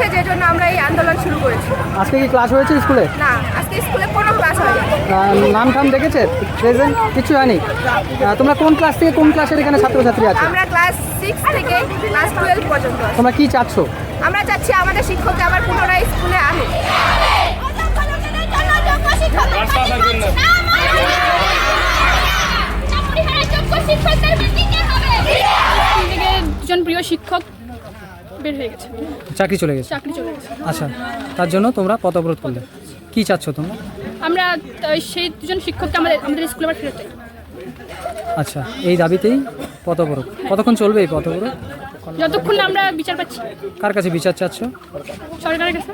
হচ্ছে, যে জন্য আমরা এই আন্দোলন শুরু করেছি। আজকে কি ক্লাস হয়েছে স্কুলে? না, আজকে স্কুলে কোনো ক্লাস হয়নি। নাম টাম দেখেছে? প্রেজেন্ট কিছু হয়নি? তোমরা কোন ক্লাস থেকে কোন ক্লাসের এখানে ছাত্রছাত্রী আছে? আমরা ক্লাস 6 থেকে ক্লাস 12 পর্যন্ত। তোমরা কি চাচ্ছ? আমরা চাচ্ছি আমাদের শিক্ষককে আবার পুনরায় স্কুলে আনুক। দুজন প্রিয় শিক্ষক বের হয়ে গেছে, চাকরি চলে গেছে। চাকরি চলে গেছে। আচ্ছা, তার জন্য তোমরা পথ অবরোধ করলে। কি চাচ্ছ তোমরা? আমরা সেই দুজন শিক্ষককে আমাদের স্কুলে আবার ফেরত চাই। আচ্ছা, এই দাবিতেই পথ অবরোধ। কতক্ষণ চলবে এই পথ অবরোধ? যতক্ষণ না আমরা বিচার পাচ্ছি। কার কাছে বিচার চাচ্ছ? সরকারের কাছে।